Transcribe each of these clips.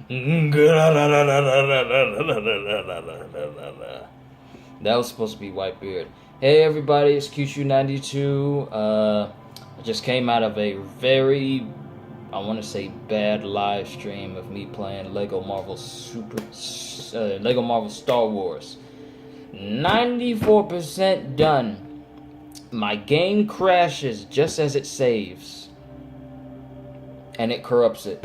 That was supposed to be Whitebeard. Hey everybody, it's QQ92. I just came out of a very, I want to say, bad live stream of me playing Lego Marvel Star Wars. 94% done. My game crashes just as it saves, and it corrupts it.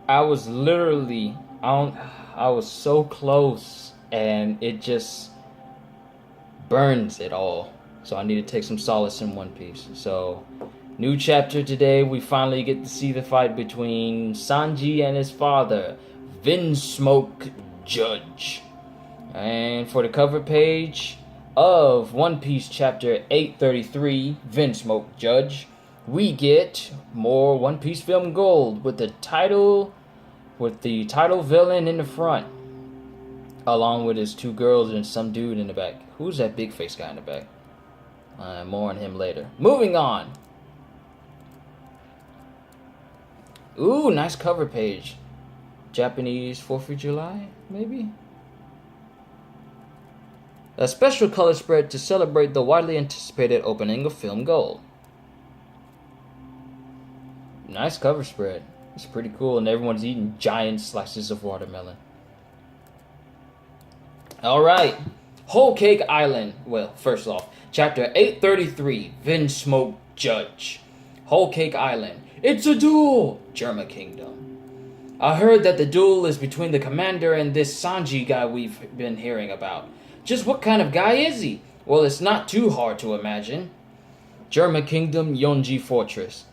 I was literally, I was so close, and it just burns it all. So I need to take some solace in One Piece. So, new chapter today. We finally get to see the fight between Sanji and his father, Vinsmoke Judge. And for the cover page of One Piece chapter 833, Vinsmoke Judge, we get more One Piece film gold with the title villain in the front, along with his two girls and some dude in the back. Who's that big face guy in the back? More on him later. Moving on. Ooh, nice cover page. Japanese 4th of July, maybe? A special color spread to celebrate the widely anticipated opening of Film Gold. Nice cover spread. It's pretty cool, and everyone's eating giant slices of watermelon. Alright. Whole Cake Island. Well, first off, chapter 833, Vinsmoke Judge. Whole Cake Island. It's a duel! Germa Kingdom. I heard that the duel is between the commander and this Sanji guy we've been hearing about. Just what kind of guy is he? Well, it's not too hard to imagine. Germa Kingdom, Yonji Fortress.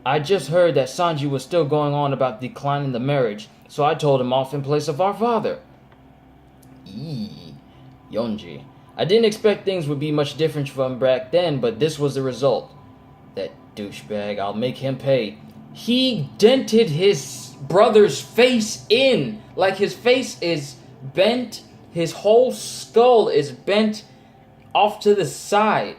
I just heard that Sanji was still going on about declining the marriage, so I told him off in place of our father. Yonji. I didn't expect things would be much different from back then, but this was the result. That douchebag, I'll make him pay. He dented his brother's face in. Like his face is bent. His whole skull is bent off to the side.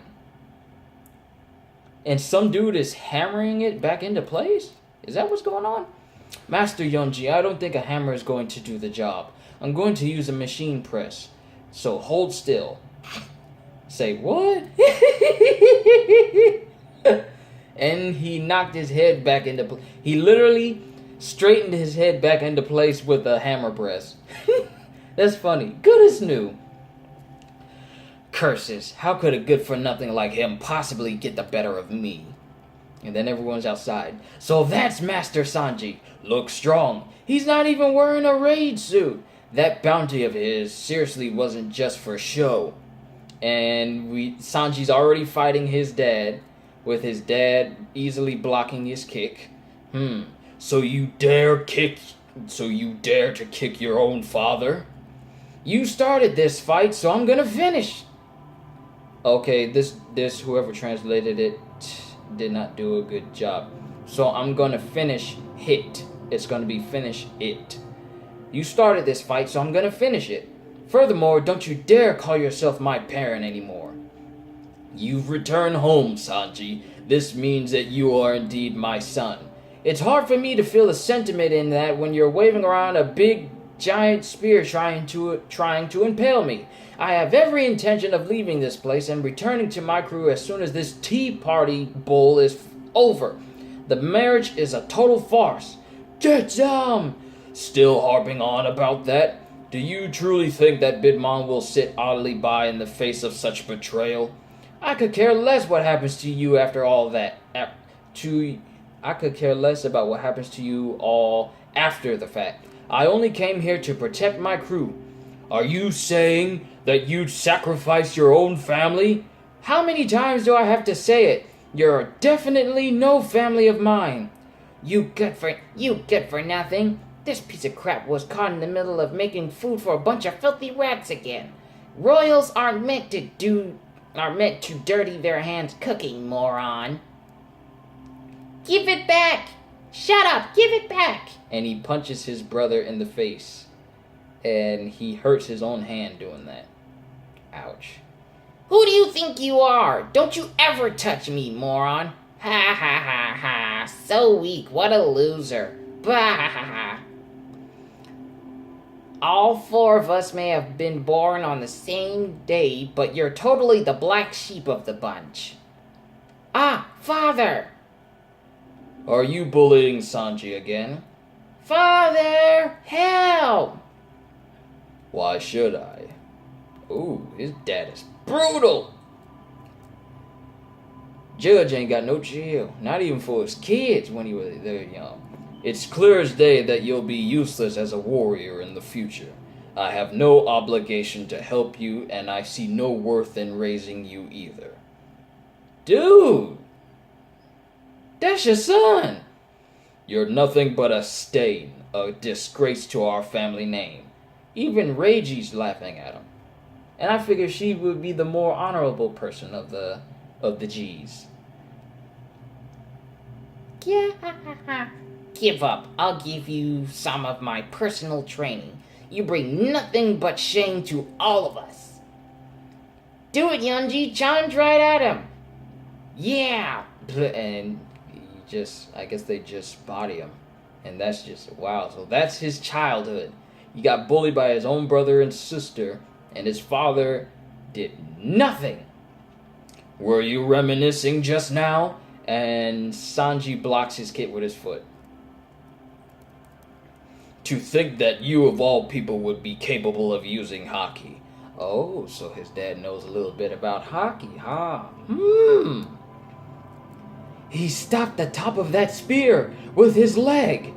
And some dude is hammering it back into place? Is that what's going on? Master Yonji, I don't think a hammer is going to do the job. I'm going to use a machine press. So hold still. Say, what? And he knocked his head back into place. He literally straightened his head back into place with a hammer press. That's funny. Good as new. Curses. How could a good-for-nothing like him possibly get the better of me? And then everyone's outside. So that's Master Sanji. Looks strong. He's not even wearing a raid suit. That bounty of his seriously wasn't just for show. And Sanji's already fighting his dad, with his dad easily blocking his kick. So you dare to kick your own father? You started this fight, so I'm gonna finish. Okay, this whoever translated it did not do a good job. So I'm gonna finish hit. It's gonna be finish it. You started this fight, so I'm gonna finish it. Furthermore, don't you dare call yourself my parent anymore. You've returned home, Sanji. This means that you are indeed my son. It's hard for me to feel a sentiment in that when you're waving around a big, giant spear trying to impale me. I have every intention of leaving this place and returning to my crew as soon as this tea party bull is over. The marriage is a total farce. Get them! Still harping on about that? Do you truly think that Bidmon will sit idly by in the face of such betrayal? I could care less what happens to you after all that. I could care less about what happens to you all after the fact. I only came here to protect my crew. Are you saying that you'd sacrifice your own family? How many times do I have to say it? You're definitely no family of mine. You good for nothing. This piece of crap was caught in the middle of making food for a bunch of filthy rats again. Royals aren't meant to dirty their hands cooking, moron. Give it back! Shut up! Give it back! And he punches his brother in the face. And he hurts his own hand doing that. Ouch. Who do you think you are? Don't you ever touch me, moron. Ha ha ha ha. So weak. What a loser. Bah ha ha ha. All four of us may have been born on the same day, but you're totally the black sheep of the bunch. Ah, Father! Are you bullying Sanji again? Father, help! Why should I? Ooh, his dad is brutal! Judge ain't got no chill, not even for his kids when they're young. It's clear as day that you'll be useless as a warrior in the future. I have no obligation to help you, and I see no worth in raising you either. Dude! That's your son! You're nothing but a stain, a disgrace to our family name. Even Reiji's laughing at him. And I figure she would be the more honorable person of the G's. Yeah. Give up. I'll give you some of my personal training. You bring nothing but shame to all of us. Do it, Yunji. Challenge right at him. Yeah. And I guess they just body him. And that's just, wow. So that's his childhood. He got bullied by his own brother and sister, and his father did nothing. Were you reminiscing just now? And Sanji blocks his kid with his foot. To think that you of all people would be capable of using haki. Oh, so his dad knows a little bit about haki, huh? He stopped the top of that spear with his leg.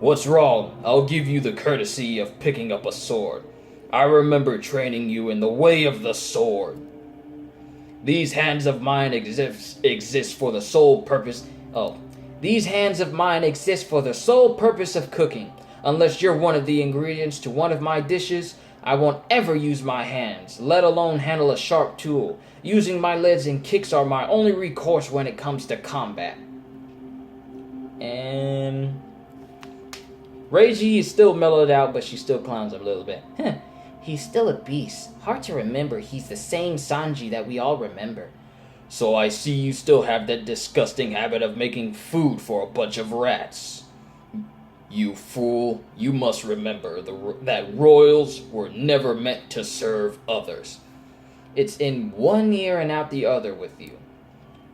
What's wrong? I'll give you the courtesy of picking up a sword. I remember training you in the way of the sword. These hands of mine exist for the sole purpose... These hands of mine exist for the sole purpose of cooking. Unless you're one of the ingredients to one of my dishes, I won't ever use my hands, let alone handle a sharp tool. Using my legs and kicks are my only recourse when it comes to combat. And Reiji is still mellowed out, but she still clowns him a little bit. He's still a beast. Hard to remember he's the same Sanji that we all remember. So I see you still have that disgusting habit of making food for a bunch of rats. You fool, you must remember that royals were never meant to serve others. It's in one ear and out the other with you.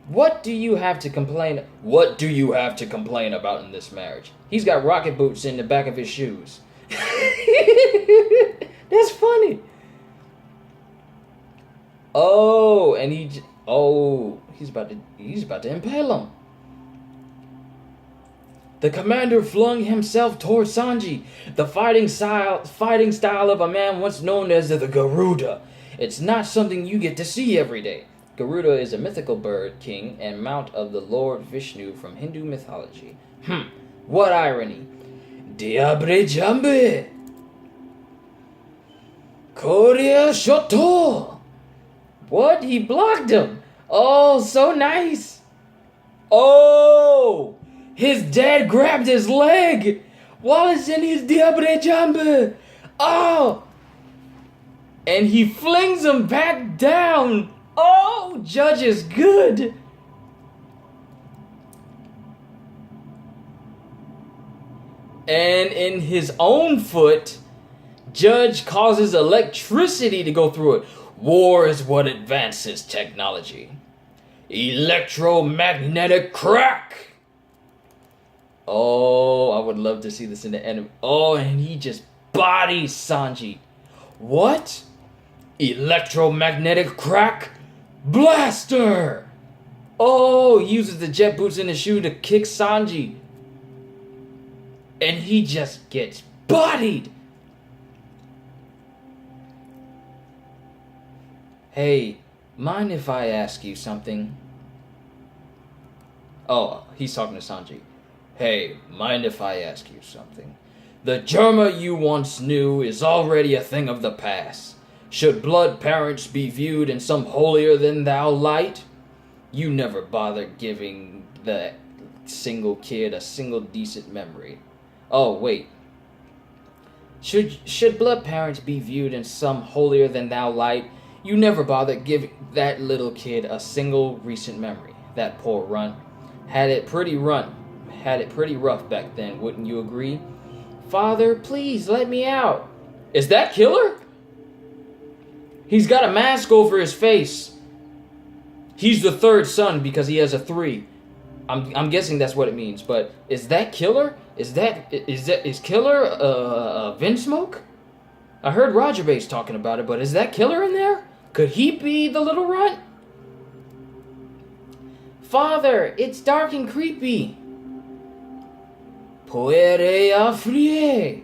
What do you have to complain? What do you have to complain about in this marriage? He's got rocket boots in the back of his shoes. That's funny. Oh, and he's about to impale him. The commander flung himself towards Sanji, the fighting style of a man once known as the Garuda. It's not something you get to see every day. Garuda is a mythical bird king and mount of the Lord Vishnu from Hindu mythology. What irony. Diable Jambe! Korea Shoto! What? He blocked him! Oh, so nice! Oh! His dad grabbed his leg while it's in his Diable Jambe! Oh! And he flings him back down! Oh! Judge is good! And in his own foot, Judge causes electricity to go through it. War is what advances technology. Electromagnetic crack! Oh, I would love to see this in the end. Oh, and he just bodies Sanji. What? Electromagnetic crack? Blaster! Oh, he uses the jet boots in his shoe to kick Sanji. And he just gets bodied. Hey, mind if I ask you something? Oh, he's talking to Sanji. Hey, mind if I ask you something? The Germa you once knew is already a thing of the past. Should blood parents be viewed in some holier-than-thou light? You never bothered giving the single kid a single decent memory. Oh, wait. Should blood parents be viewed in some holier-than-thou light? You never bothered giving that little kid a single recent memory. That poor runt had it pretty rough back then, wouldn't you agree? Father, please let me out. Is that Killer? He's got a mask over his face. He's the third son because he has a 3. I'm guessing that's what it means. But is that Killer? Is Killer Vinsmoke? I heard Roger Bass talking about it, but is that Killer in there? Could he be the little runt? Father, it's dark and creepy. Puere affrie.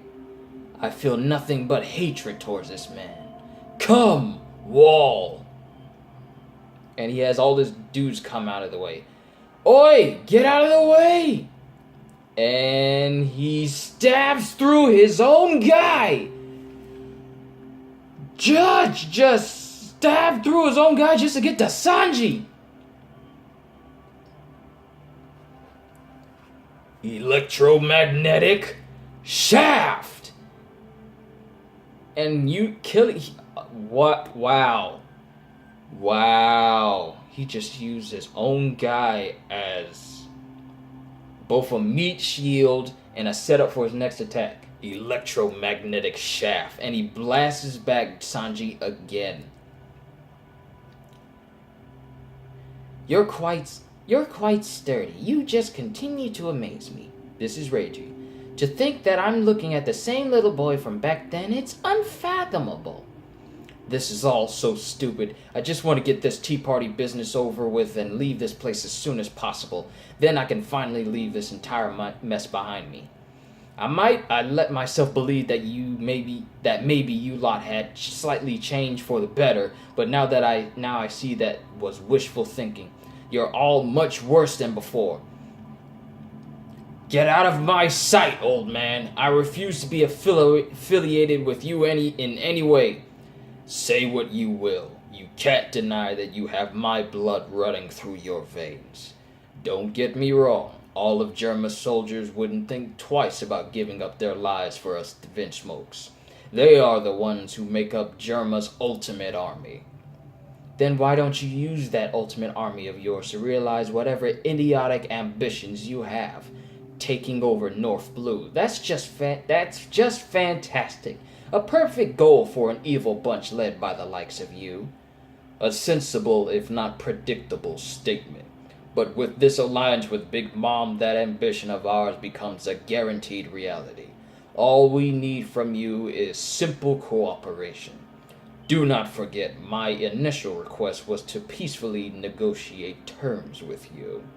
I feel nothing but hatred towards this man. Come, Wall. And he has all his dudes come out of the way. Oi, get out of the way. And he stabs through his own guy. Judge just stabbed through his own guy just to get to Sanji. Electromagnetic shaft. And you kill it. What? Wow. He just used his own guy as both a meat shield and a setup for his next attack. Electromagnetic shaft. And he blasts back Sanji again. You're quite sturdy. You just continue to amaze me. This is Reiji. To think that I'm looking at the same little boy from back then, it's unfathomable. This is all so stupid. I just want to get this tea party business over with and leave this place as soon as possible. Then I can finally leave this entire mess behind me. I let myself believe that maybe you lot had slightly changed for the better, but now I see that was wishful thinking. You're all much worse than before. Get out of my sight, old man. I refuse to be affiliated with you in any way. Say what you will. You can't deny that you have my blood running through your veins. Don't get me wrong. All of Germa's soldiers wouldn't think twice about giving up their lives for us Vinsmokes. They are the ones who make up Germa's ultimate army. Then why don't you use that ultimate army of yours to realize whatever idiotic ambitions you have? Taking over North Blue. That's just fantastic. A perfect goal for an evil bunch led by the likes of you. A sensible, if not predictable, statement. But with this alliance with Big Mom, that ambition of ours becomes a guaranteed reality. All we need from you is simple cooperation. Do not forget, my initial request was to peacefully negotiate terms with you.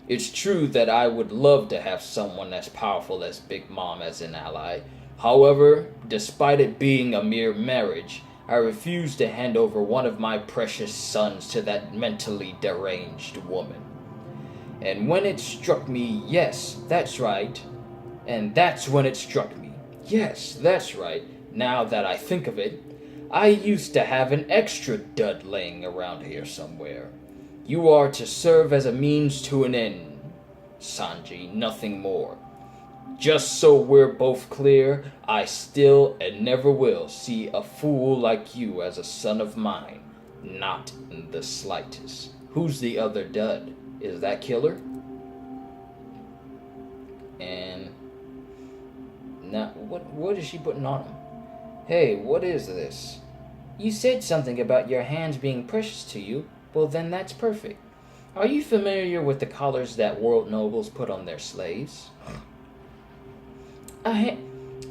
It's true that I would love to have someone as powerful as Big Mom as an ally. However, despite it being a mere marriage, I refuse to hand over one of my precious sons to that mentally deranged woman. And when it struck me, yes, that's right. And that's when it struck me. Yes, that's right. Now that I think of it, I used to have an extra dud laying around here somewhere. You are to serve as a means to an end, Sanji, nothing more. Just so we're both clear, I still and never will see a fool like you as a son of mine. Not in the slightest. Who's the other dud? Is that Killer? And now, what is she putting on him? Hey, what is this? You said something about your hands being precious to you. Well, then that's perfect. Are you familiar with the collars that world nobles put on their slaves?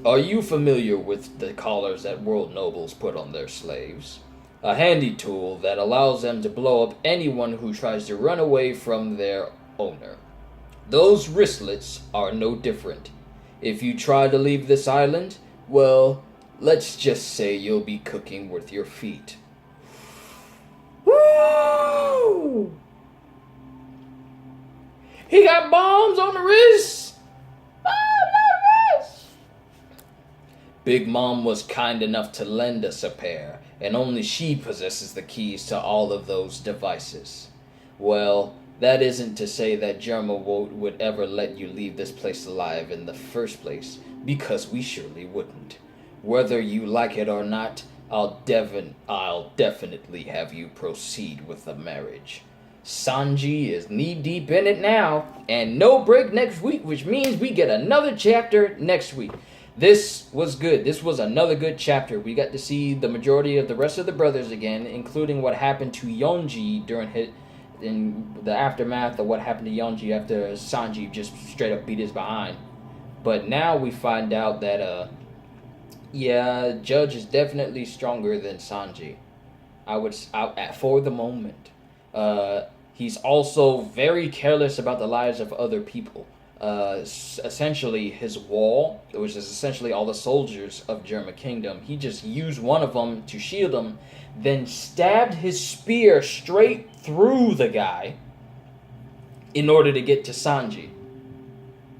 Are you familiar with the collars that world nobles put on their slaves? A handy tool that allows them to blow up anyone who tries to run away from their owner. Those wristlets are no different. If you try to leave this island, well, let's just say you'll be cooking with your feet. Woo! He got bombs on the wrist! Big Mom was kind enough to lend us a pair, and only she possesses the keys to all of those devices. Well, that isn't to say that Germa would ever let you leave this place alive in the first place, because we surely wouldn't. Whether you like it or not, I'll definitely have you proceed with the marriage. Sanji is knee-deep in it now, and no break next week, which means we get another chapter next week. This was good. This was another good chapter. We got to see the majority of the rest of the brothers again, including what happened to Yonji in the aftermath of what happened to Yonji after Sanji just straight up beat his behind. But now we find out that yeah, Judge is definitely stronger than Sanji. For the moment. He's also very careless about the lives of other people. Essentially, his wall, which is essentially all the soldiers of Germa Kingdom, he just used one of them to shield him, then stabbed his spear straight through the guy in order to get to Sanji.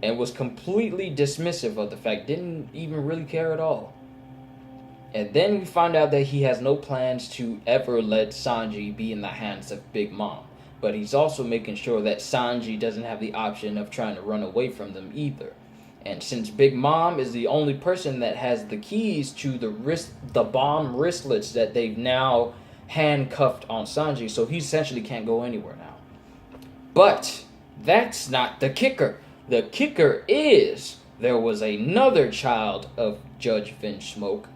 And was completely dismissive of the fact, didn't even really care at all. And then we find out that he has no plans to ever let Sanji be in the hands of Big Mom. But he's also making sure that Sanji doesn't have the option of trying to run away from them either. And since Big Mom is the only person that has the keys to the bomb wristlets that they've now handcuffed on Sanji, so he essentially can't go anywhere now. But that's not the kicker. The kicker is there was another child of Judge Vinsmoke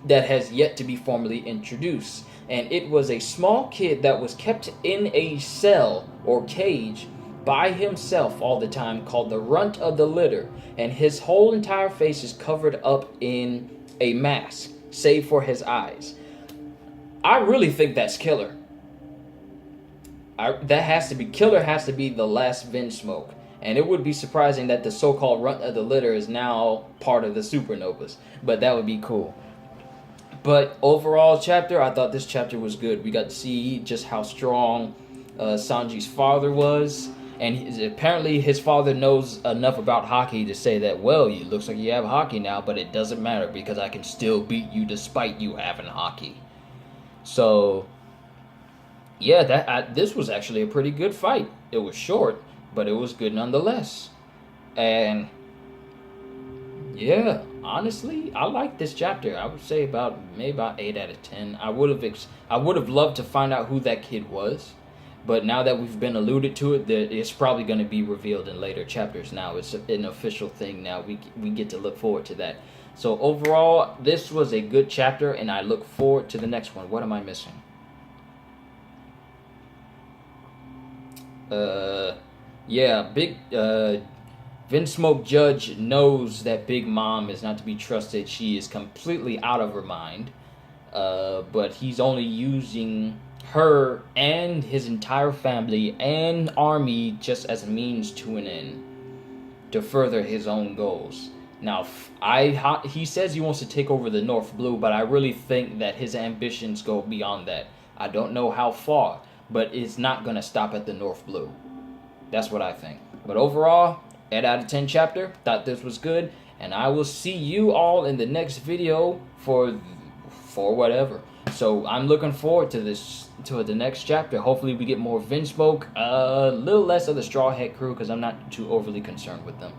that has yet to be formally introduced. And it was a small kid that was kept in a cell or cage by himself all the time called the runt of the litter. And his whole entire face is covered up in a mask, save for his eyes. I really think that's Killer. Killer has to be the last Vinsmoke. And it would be surprising that the so-called runt of the litter is now part of the supernovas. But that would be cool. But overall chapter, I thought this chapter was good. We got to see just how strong Sanji's father was. And apparently his father knows enough about hockey to say that, well, it looks like you have hockey now, but it doesn't matter because I can still beat you despite you having hockey. So, yeah, this was actually a pretty good fight. It was short, but it was good nonetheless. And yeah, honestly, I like this chapter. I would say maybe about 8 out of 10. I would have loved to find out who that kid was, but now that we've been alluded to it, that it's probably going to be revealed in later chapters. Now it's an official thing. Now we get to look forward to that. So overall, this was a good chapter, and I look forward to the next one. What am I missing? Vinsmoke Judge knows that Big Mom is not to be trusted. She is completely out of her mind. But he's only using her and his entire family and army just as a means to an end to further his own goals. Now, he says he wants to take over the North Blue, but I really think that his ambitions go beyond that. I don't know how far, but it's not going to stop at the North Blue. That's what I think. But overall, 8 out of 10 chapter. Thought this was good. And I will see you all in the next video for whatever. So I'm looking forward to the next chapter. Hopefully we get more Vinsmoke. A little less of the Straw Hat crew because I'm not too overly concerned with them.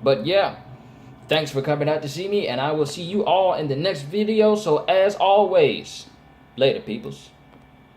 But yeah, thanks for coming out to see me. And I will see you all in the next video. So as always, later peoples.